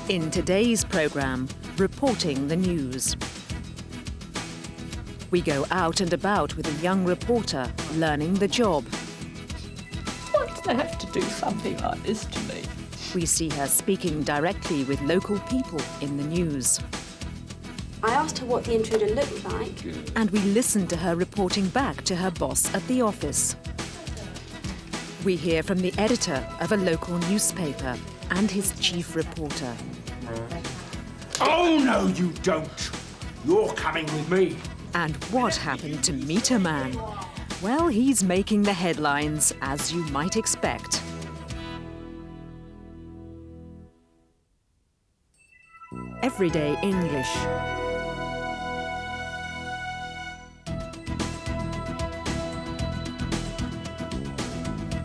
In today's programme, reporting the news. We go out and about with a young reporter learning the job. Why do they have to do something like this to me? We see her speaking directly with local people in the news. I asked her what the intruder looked like. And we listen to her reporting back to her boss at the office. We hear from the editor of a local newspaper and his chief reporter. Oh, no, you don't. You're coming with me. And what happened to Meter Man? Well, he's making the headlines, as you might expect. Everyday English.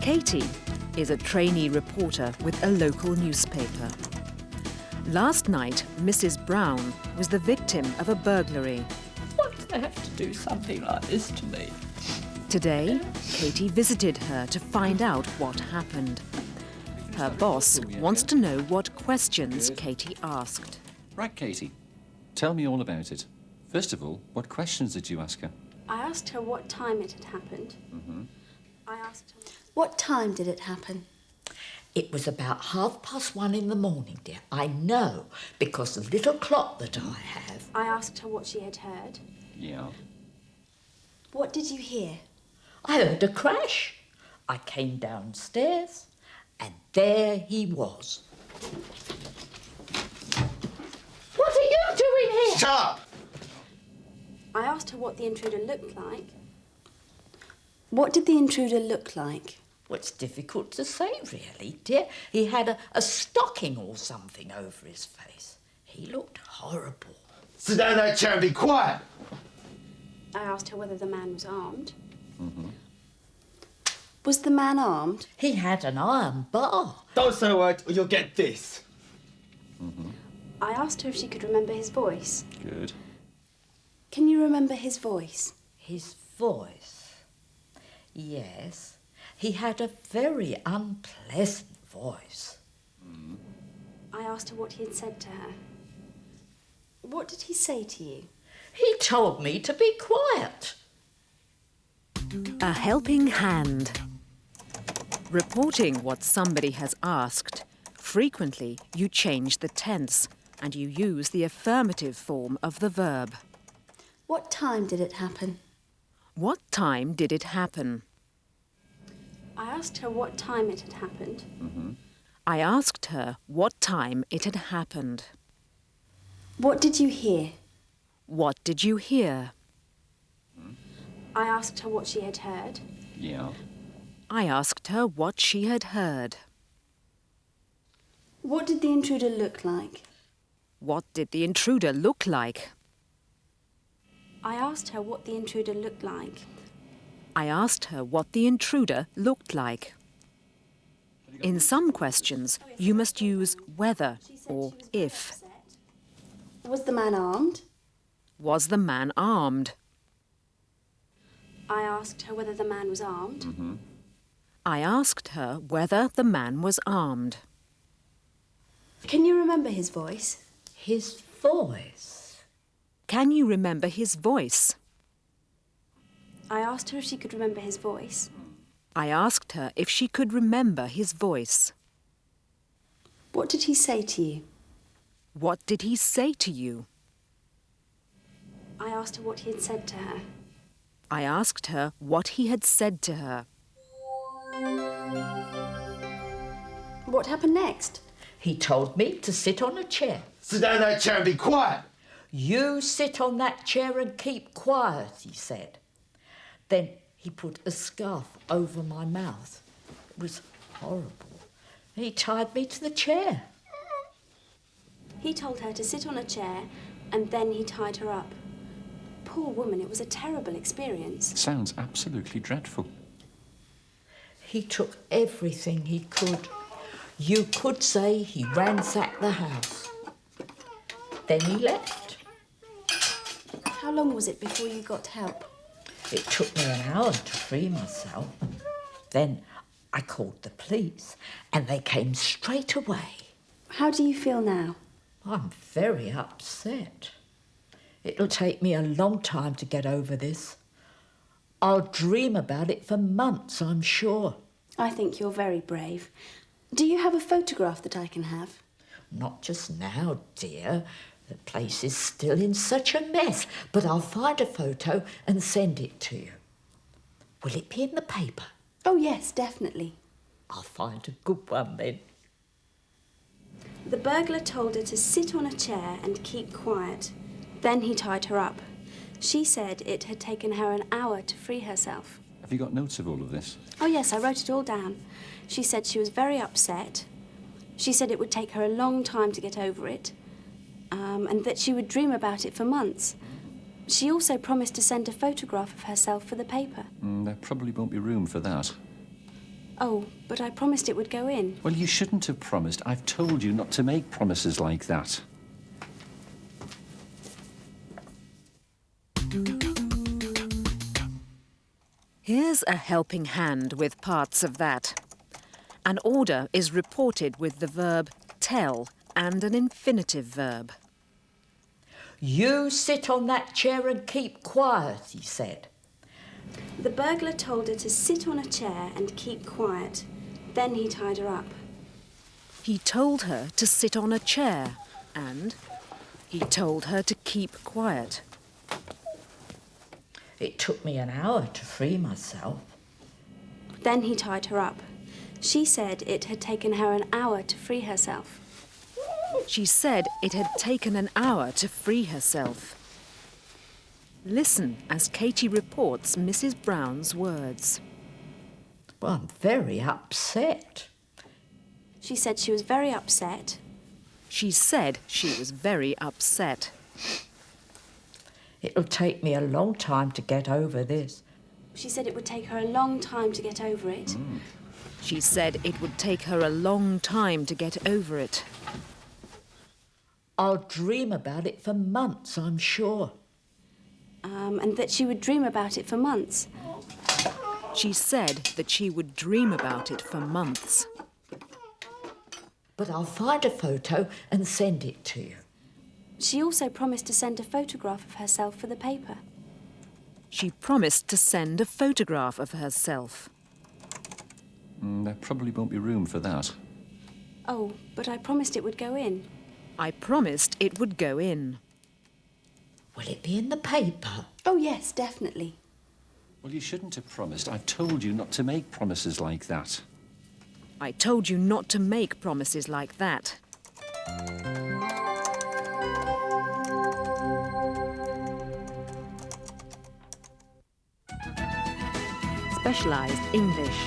Katie is a trainee reporter with a local newspaper. Last night, Mrs. Brown was the victim of a burglary. Why do they have to do something like this to me? Today, Katie visited her to find out what happened. Her boss wants to know what questions Katie asked. Right, Katie. Tell me all about it. First of all, what questions did you ask her? I asked her what time it had happened. I asked her... What time did it happen? It was about 1:30 in the morning, dear. I know, because the little clock that I have... I asked her what she had heard. Yeah. What did you hear? I heard a crash. I came downstairs, and there he was. What are you doing here? Shut up! I asked her what the intruder looked like. What did the intruder look like? Well, it's difficult to say, really, dear. He had a stocking or something over his face. He looked horrible. Sit down in that chair and be quiet. I asked her whether the man was armed. Was the man armed? He had an iron bar. Don't say a word or you'll get this. I asked her if she could remember his voice. Good. Can you remember his voice? His voice? Yes. He had a very unpleasant voice. I asked her what he had said to her. What did he say to you? He told me to be quiet. A helping hand. Reporting what somebody has asked. Frequently, you change the tense and you use the affirmative form of the verb. What time did it happen? What time did it happen? I asked her what time it had happened. I asked her what time it had happened. What did you hear? What did you hear? I asked her what she had heard. Yeah. I asked her what she had heard. What did the intruder look like? What did the intruder look like? I asked her what the intruder looked like. I asked her what the intruder looked like. In some questions, you must use whether or if. Was the man armed? Was the man armed? I asked her whether the man was armed. I asked her whether the man was armed. Can you remember his voice? His voice? Can you remember his voice? I asked her if she could remember his voice. I asked her if she could remember his voice. What did he say to you? What did he say to you? I asked her what he had said to her. I asked her what he had said to her. What happened next? He told me to sit on a chair. Sit down in that chair and be quiet. You sit on that chair and keep quiet, he said. Then he put a scarf over my mouth. It was horrible. He tied me to the chair. He told her to sit on a chair and then he tied her up. Poor woman, it was a terrible experience. Sounds absolutely dreadful. He took everything he could. You could say he ransacked the house. Then he left. How long was it before you got help? It took me an hour to free myself. Then I called the police and they came straight away. How do you feel now? I'm very upset. It'll take me a long time to get over this. I'll dream about it for months, I'm sure. I think you're very brave. Do you have a photograph that I can have? Not just now, dear. The place is still in such a mess, but I'll find a photo and send it to you. Will it be in the paper? Oh, yes, definitely. I'll find a good one then. The burglar told her to sit on a chair and keep quiet. Then he tied her up. She said it had taken her an hour to free herself. Have you got notes of all of this? Oh, yes, I wrote it all down. She said she was very upset. She said it would take her a long time to get over it, and that she would dream about it for months. She also promised to send a photograph of herself for the paper. There probably won't be room for that. Oh, but I promised it would go in. Well, you shouldn't have promised. I've told you not to make promises like that. Here's a helping hand with parts of that. An order is reported with the verb tell and an infinitive verb. You sit on that chair and keep quiet, he said. The burglar told her to sit on a chair and keep quiet. Then he tied her up. He told her to sit on a chair and he told her to keep quiet. It took me an hour to free myself. Then he tied her up. She said it had taken her an hour to free herself. She said it had taken an hour to free herself. Listen as Katie reports Mrs. Brown's words. Well, I'm very upset. She said she was very upset. She said she was very upset. It'll take me a long time to get over this. She said it would take her a long time to get over it. She said it would take her a long time to get over it. I'll dream about it for months, I'm sure. And that she would dream about it for months. She said that she would dream about it for months. But I'll find a photo and send it to you. She also promised to send a photograph of herself for the paper. She promised to send a photograph of herself. There probably won't be room for that. Oh, but I promised it would go in. I promised it would go in. Will it be in the paper? Oh, yes, definitely. Well, you shouldn't have promised. I've told you not to make promises like that. I told you not to make promises like that. Specialised English.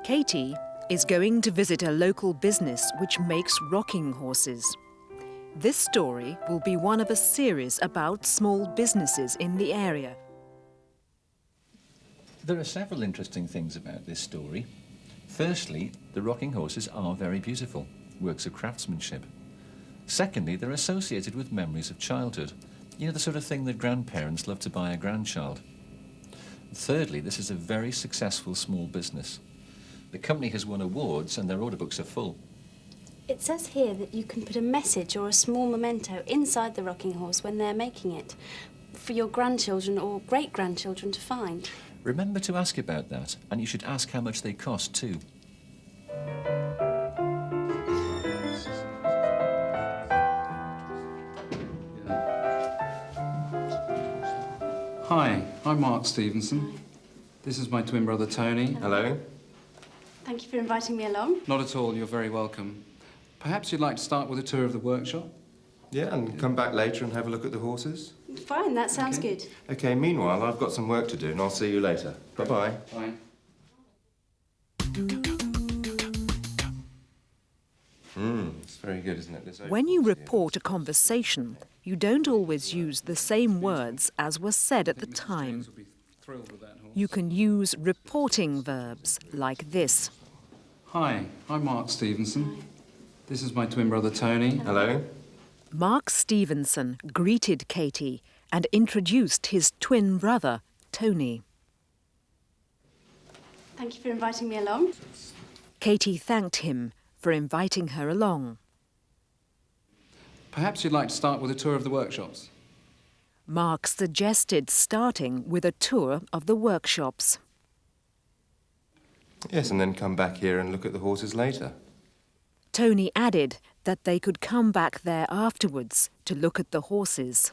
Katie is going to visit a local business which makes rocking horses. This story will be one of a series about small businesses in the area. There are several interesting things about this story. Firstly, the rocking horses are very beautiful, works of craftsmanship. Secondly, they're associated with memories of childhood. You know, the sort of thing that grandparents love to buy a grandchild. Thirdly, this is a very successful small business. The company has won awards and their order books are full. It says here that you can put a message or a small memento inside the rocking horse when they're making it, for your grandchildren or great-grandchildren to find. Remember to ask about that, and you should ask how much they cost too. Hi, I'm Mark Stevenson. This is my twin brother Tony. Hello. Thank you for inviting me along. Not at all, you're very welcome. Perhaps you'd like to start with a tour of the workshop? Yeah, and come back later and have a look at the horses? Fine, that sounds good. Okay, meanwhile, I've got some work to do and I'll see you later. Bye-bye. Bye. It's very good, isn't it? This When you overall here. report a conversation, you don't always use the same words as were said at the time. Will be thrilled with that horse. You can use reporting verbs like this. Hi, I'm Mark Stevenson. This is my twin brother Tony. Hello. Mark Stevenson greeted Katie and introduced his twin brother, Tony. Thank you for inviting me along. Katie thanked him for for inviting her along. Perhaps you'd like to start with a tour of the workshops. Mark suggested starting with a tour of the workshops. Yes, and then come back here and look at the horses later. Tony added that they could come back there afterwards to look at the horses.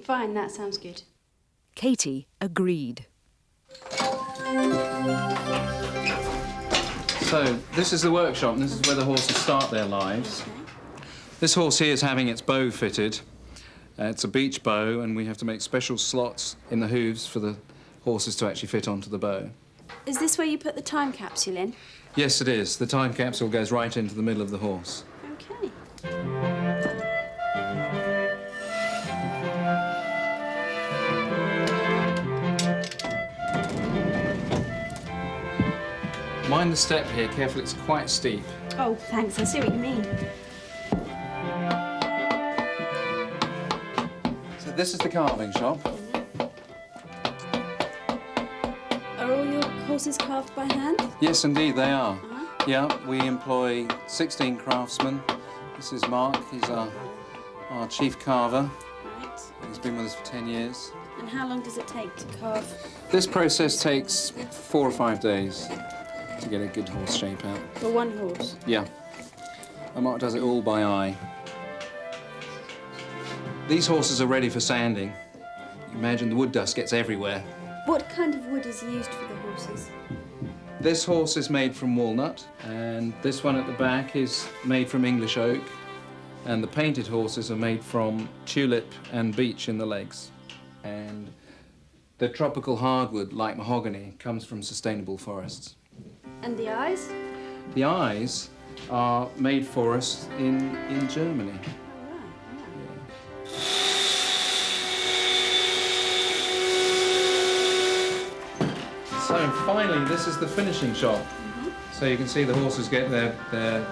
Fine, that sounds good. Katie agreed. So, this is the workshop, and this is where the horses start their lives. This horse here is having its bow fitted. It's a beach bow, and we have to make special slots in the hooves for the horses to actually fit onto the bow. Is this where you put the time capsule in? Yes, it is. The time capsule goes right into the middle of the horse. Okay. Mind the step here, careful, it's quite steep. Oh, thanks. I see what you mean. So this is the carving shop. Are all your horses carved by hand? Yes, indeed, they are. Yeah, we employ 16 craftsmen. This is Mark, he's our chief carver. Right. He's been with us for 10 years. And how long does it take to carve? This process takes 4 or 5 days to get a good horse shape out. For one horse? Yeah. And Mark does it all by eye. These horses are ready for sanding. Imagine the wood dust gets everywhere. What kind of wood is used for the horses? This horse is made from walnut, and this one at the back is made from English oak, and the painted horses are made from tulip and beech in the legs. And the tropical hardwood, like mahogany, comes from sustainable forests. And the eyes? The eyes are made for us in Germany. So finally, this is the finishing shop. So you can see the horses get their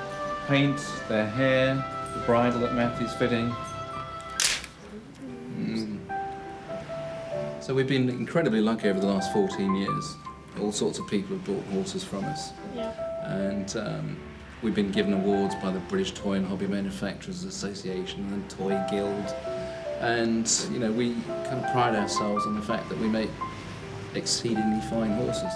paint, their hair, the bridle that Matthew's fitting. So we've been incredibly lucky over the last 14 years. All sorts of people have bought horses from us. Yeah. And we've been given awards by the British Toy and Hobby Manufacturers Association and the Toy Guild. And, you know, we kind of pride ourselves on the fact that we make exceedingly fine horses.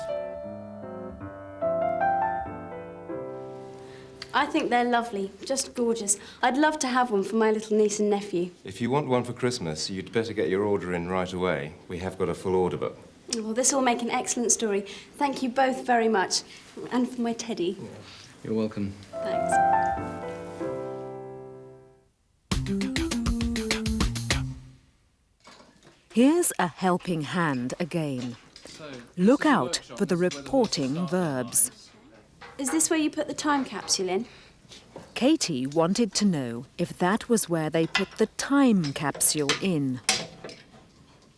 I think they're lovely, just gorgeous. I'd love to have one for my little niece and nephew. If you want one for Christmas, you'd better get your order in right away. We have got a full order book. Well, this will make an excellent story. Thank you both very much. And for my teddy. Yeah. You're welcome. Thanks. Here's a helping hand again. Look out for the reporting verbs. Is this where you put the time capsule in? Katie wanted to know if that was where they put the time capsule in.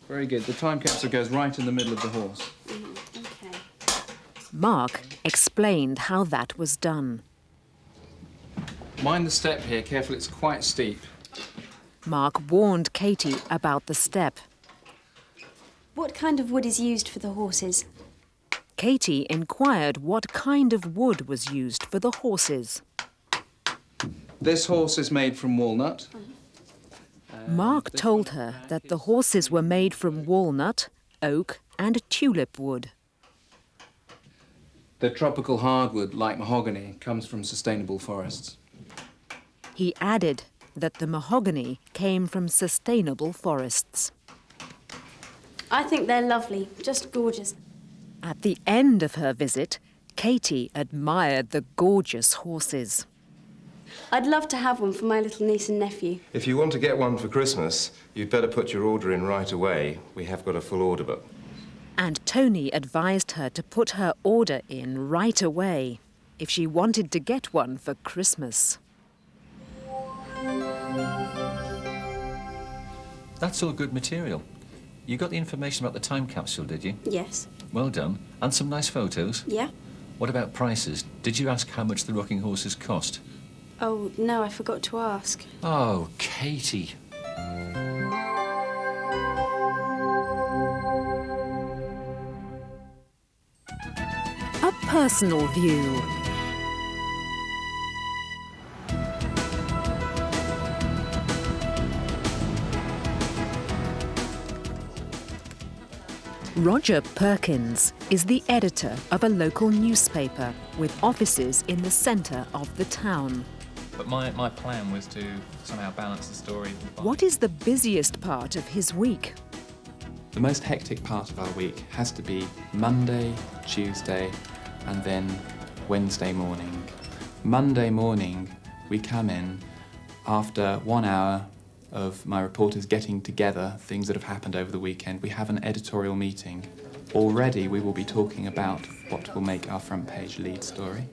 Very good. The time capsule goes right in the middle of the horse. Okay. Mark explained how that was done. Mind the step here, careful, it's quite steep. Mark warned Katie about the step. What kind of wood is used for the horses? Katie inquired what kind of wood was used for the horses. This horse is made from walnut. Mark told her that the horses were made from walnut, oak and tulip wood. The tropical hardwood, like mahogany, comes from sustainable forests. He added that the mahogany came from sustainable forests. I think they're lovely, just gorgeous. At the end of her visit, Katie admired the gorgeous horses. I'd love to have one for my little niece and nephew. If you want to get one for Christmas, you'd better put your order in right away. We have got a full order book. And Tony advised her to put her order in right away if she wanted to get one for Christmas. That's all good material. You got the information about the time capsule, did you? Yes. Well done. And some nice photos. Yeah? What about prices? Did you ask how much the rocking horses cost? Oh, no, I forgot to ask. Oh, Katie. A personal view. Roger Perkins is the editor of a local newspaper with offices in the centre of the town. But my plan was to somehow balance the story. What is the busiest part of his week? The most hectic part of our week has to be Monday, Tuesday, and then Wednesday morning. Monday morning, we come in after 1 hour of my reporters getting together things that have happened over the weekend. We have an editorial meeting. Already we will be talking about what will make our front page lead story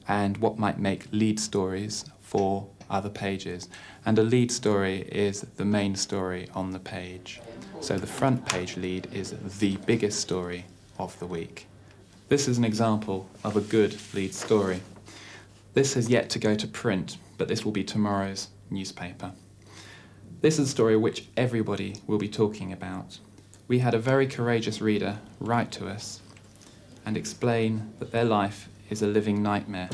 and what might make lead stories for other pages. And a lead story is the main story on the page. So the front page lead is the biggest story of the week. This is an example of a good lead story. This has yet to go to print, but this will be tomorrow's newspaper. This is a story which everybody will be talking about. We had a very courageous reader write to us and explain that their life is a living nightmare.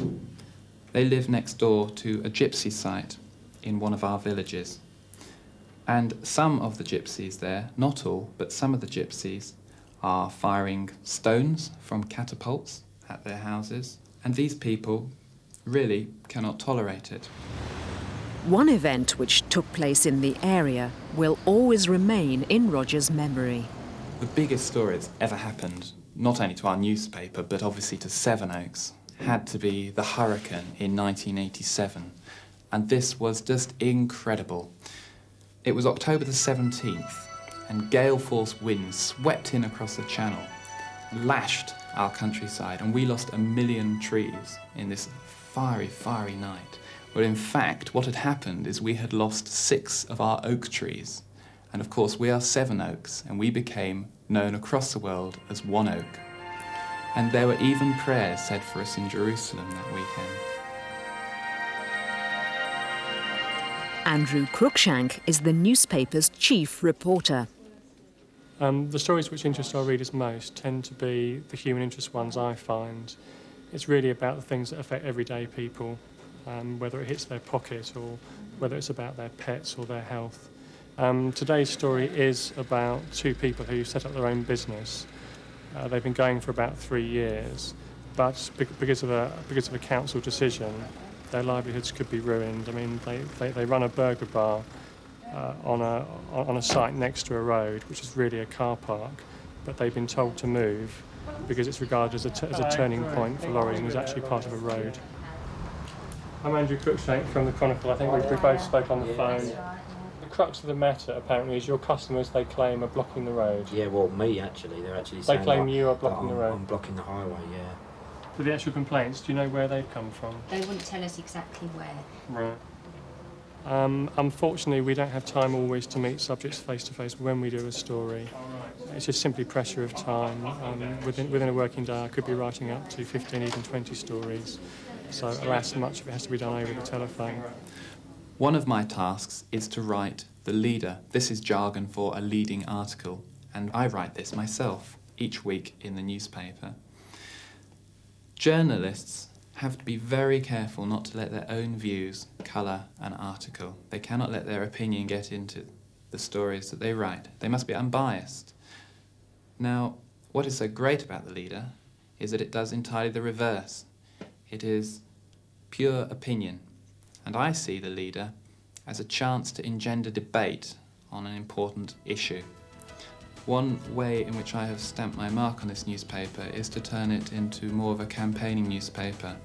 They live next door to a gypsy site in one of our villages. And some of the gypsies there, not all, but some of the gypsies are firing stones from catapults at their houses. And these people really cannot tolerate it. One event which took place in the area will always remain in Roger's memory. The biggest story that's ever happened, not only to our newspaper, but obviously to Sevenoaks, had to be the hurricane in 1987. And this was just incredible. It was October the 17th, and gale force winds swept in across the channel, lashed our countryside, and we lost 1 million trees in this fiery, fiery night. But in fact, what had happened is we had lost 6 of our oak trees. And of course, we are Sevenoaks, and we became known across the world as One Oak. And there were even prayers said for us in Jerusalem that weekend. Andrew Cruikshank is the newspaper's chief reporter. The stories which interest our readers most tend to be the human interest ones, I find. It's really about the things that affect everyday people. Whether it hits their pocket or whether it's about their pets or their health. Today's story is about 2 people who set up their own business. They've been going for about 3 years, but because of a council decision, their livelihoods could be ruined. I mean, they run a burger bar on a site next to a road, which is really a car park, but they've been told to move because it's regarded as a turning point for lorries and is actually part of a road. I'm Andrew Cruikshank from the Chronicle. I think we both spoke on the phone. The crux of the matter, apparently, is your customers, they claim, are blocking the road. Yeah, well, me, actually. They're actually saying... They claim you are blocking the road. I'm blocking the highway, yeah. For the actual complaints, do you know where they've come from? They wouldn't tell us exactly where. Right. Unfortunately, we don't have time always to meet subjects face-to-face when we do a story. It's just simply pressure of time. Within a working day, I could be writing up to 15, even 20 stories. So, alas, much of it has to be done over the telephone. One of my tasks is to write the leader. This is jargon for a leading article, and I write this myself each week in the newspaper. Journalists have to be very careful not to let their own views colour an article. They cannot let their opinion get into the stories that they write. They must be unbiased. Now, what is so great about the leader is that it does entirely the reverse. It is pure opinion, and I see the leader as a chance to engender debate on an important issue. One way in which I have stamped my mark on this newspaper is to turn it into more of a campaigning newspaper.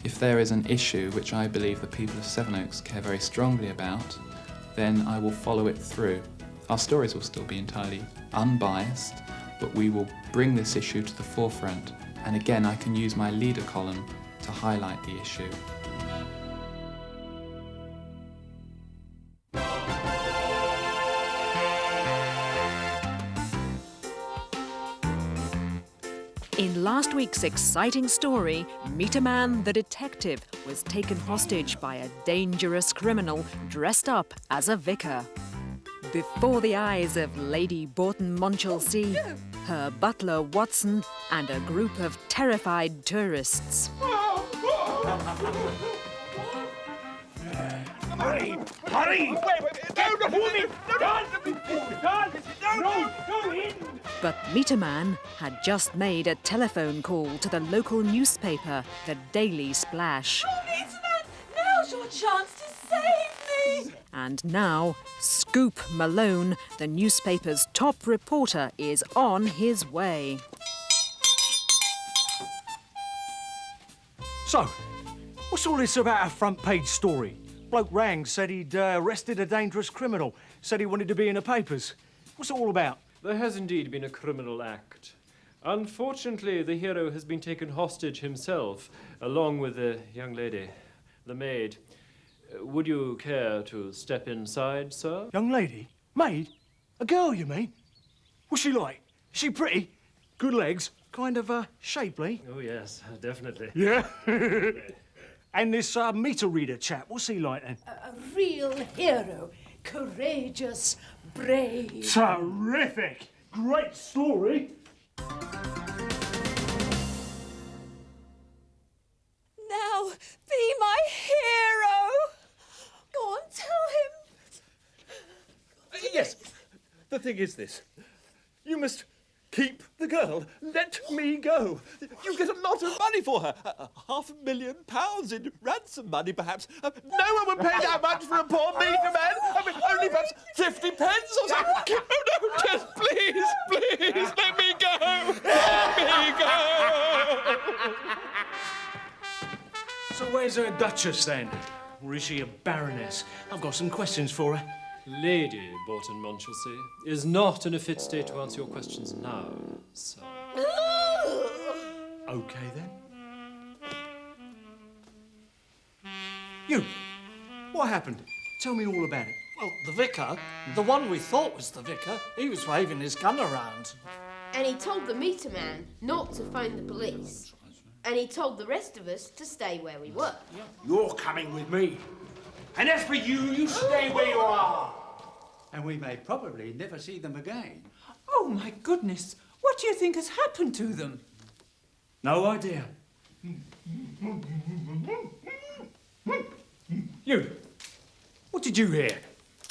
If there is an issue which I believe the people of Sevenoaks care very strongly about, then I will follow it through. Our stories will still be entirely unbiased, but we will bring this issue to the forefront. And again, I can use my leader column to highlight the issue. In last week's exciting story, Meet a Man, the detective, was taken hostage by a dangerous criminal dressed up as a vicar. Before the eyes of Lady Borton Monchalsea, her butler Watson, and a group of terrified tourists. Hurry! Hurry! Wait, don't pull me! Don't! No, in! But Meterman had just made a telephone call to the local newspaper, the Daily Splash. Oh, Meterman, now's your chance to save me! And now, Scoop Malone, the newspaper's top reporter, is on his way. So, what's all this about a front page story? Bloke rang, said he'd arrested a dangerous criminal, said he wanted to be in the papers. What's it all about? There has indeed been a criminal act. Unfortunately, the hero has been taken hostage himself, along with the young lady, the maid. Would you care to step inside, sir? Young lady? Maid? A girl, you mean? What's she like? Is she pretty? Good legs? Kind of shapely? Oh, yes, definitely. Yeah? And this meter reader chap, what's he like then? A real hero. Courageous, brave. Terrific! Great story! Now, be my hero! Go on, tell him. Yes, the thing is this. You must keep the girl. Let me go. You get a lot of money for her. £500,000 in ransom money, perhaps. No one would pay that much for a poor meter man. I mean, only perhaps 50 pence or something. Oh, no, just please, please, let me go. Let me go. So where's her Duchess then? Or is she a Baroness? I've got some questions for her. Lady Borton Monchalsea is not in a fit state to answer your questions now, sir. OK, then. You, what happened? Tell me all about it. Well, the vicar, the one we thought was the vicar, he was waving his gun around. And he told the meter man not to phone the police. And he told the rest of us to stay where we were. You're coming with me. And as for you, you stay where you are. And we may probably never see them again. Oh, my goodness. What do you think has happened to them? No idea. You, what did you hear?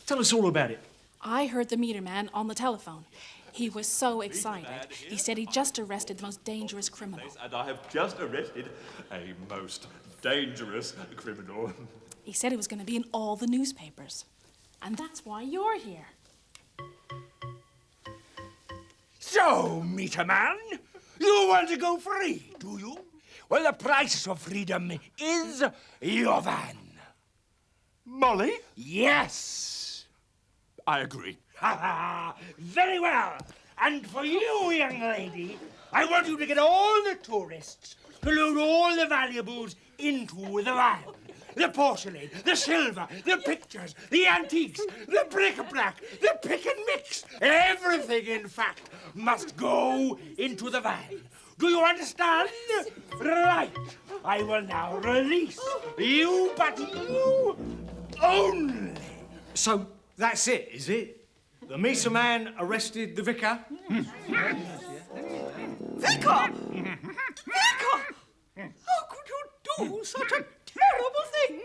Tell us all about it. I heard the meter man on the telephone. He was so excited. He said he just arrested the most dangerous criminal. And I have just arrested a most dangerous criminal. He said it was going to be in all the newspapers. And that's why you're here. So, meter man, you want to go free, do you? Well, the price of freedom is your van. Molly? Yes. I agree. Ha ha! Very well. And for you, young lady, I want you to get all the tourists to load all the valuables into the van. The porcelain, the silver, the pictures, the antiques, the bric-a-brac, the pick and mix. Everything, in fact, must go into the van. Do you understand? Right. I will now release you, but you only. So that's it, is it? The meter man arrested the vicar? Vicar! Vicar! How could you do such a terrible thing?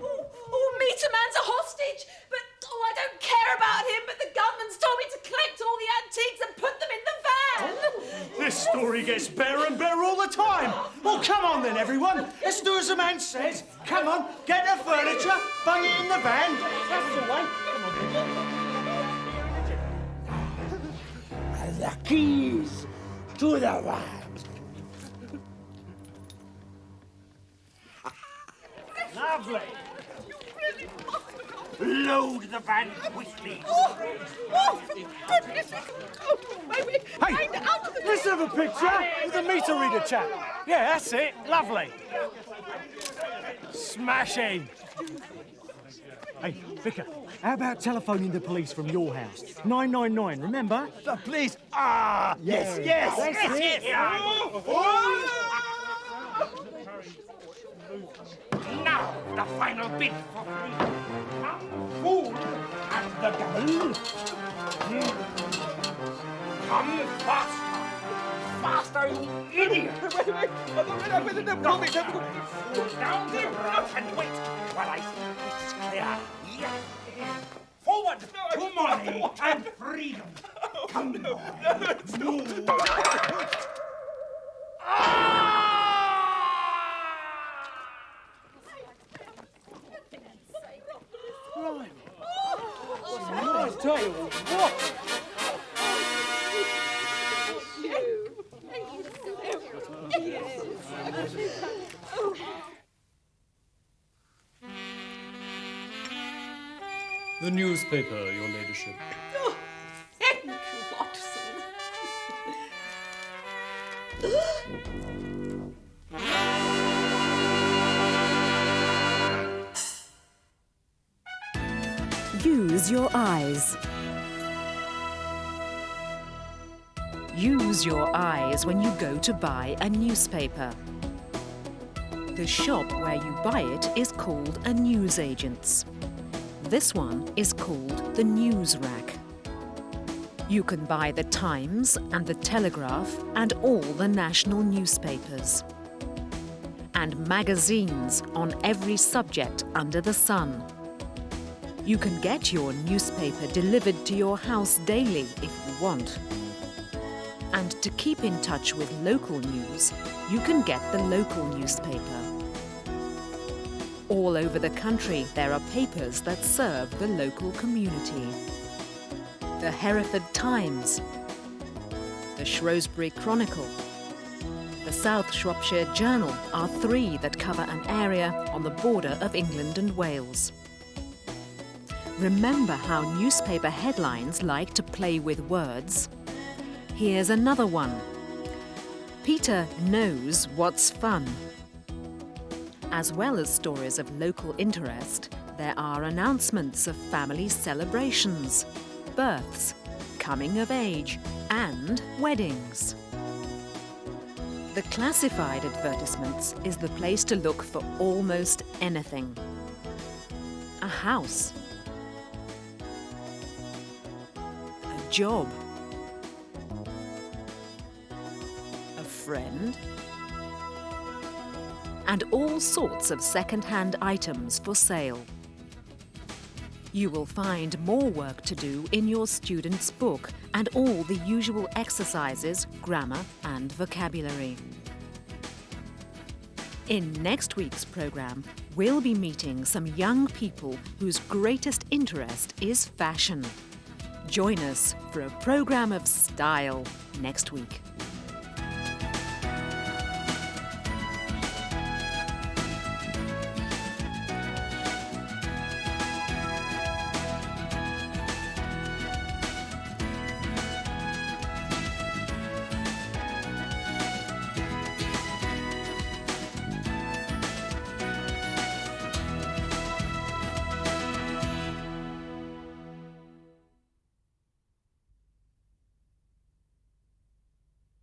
Oh, meter man's a hostage, but I don't care about him, but the gunman's told me to collect all the antiques and put them in the van. This story gets better and better all the time. Well, come on then, everyone. Let's do as the man says. Come on, get the furniture, bung it in the van. That's the way. Come on. The keys to the van. Lovely. Load the van quickly. Oh, goodness. Hey, let's have a picture with the meter reader chap. Yeah, that's it. Lovely. Smashing. Hey, Vicar, how about telephoning the police from your house? 999, remember? The police? Ah, yes. That's it. Now, the final bit for freedom. Come, fool, at the double. Come faster. Faster, you idiot. Wait. Down the road and wait while I see it's clear. Yes. Forward to money and freedom. I tell you what. The newspaper, your ladyship. Oh, thank you, Watson. Use your eyes. Use your eyes when you go to buy a newspaper. The shop where you buy it is called a newsagent's. This one is called the news rack. You can buy the Times and the Telegraph and all the national newspapers. And magazines on every subject under the sun. You can get your newspaper delivered to your house daily if you want. And to keep in touch with local news, you can get the local newspaper. All over the country, there are papers that serve the local community. The Hereford Times, the Shrewsbury Chronicle, the South Shropshire Journal are three that cover an area on the border of England and Wales. Remember how newspaper headlines like to play with words? Here's another one. Peter knows what's fun. As well as stories of local interest, there are announcements of family celebrations, births, coming of age, and weddings. The classified advertisements is the place to look for almost anything. A house. A job. A friend. And all sorts of second-hand items for sale. You will find more work to do in your student's book and all the usual exercises, grammar and vocabulary. In next week's programme, we'll be meeting some young people whose greatest interest is fashion. Join us for a programme of style next week.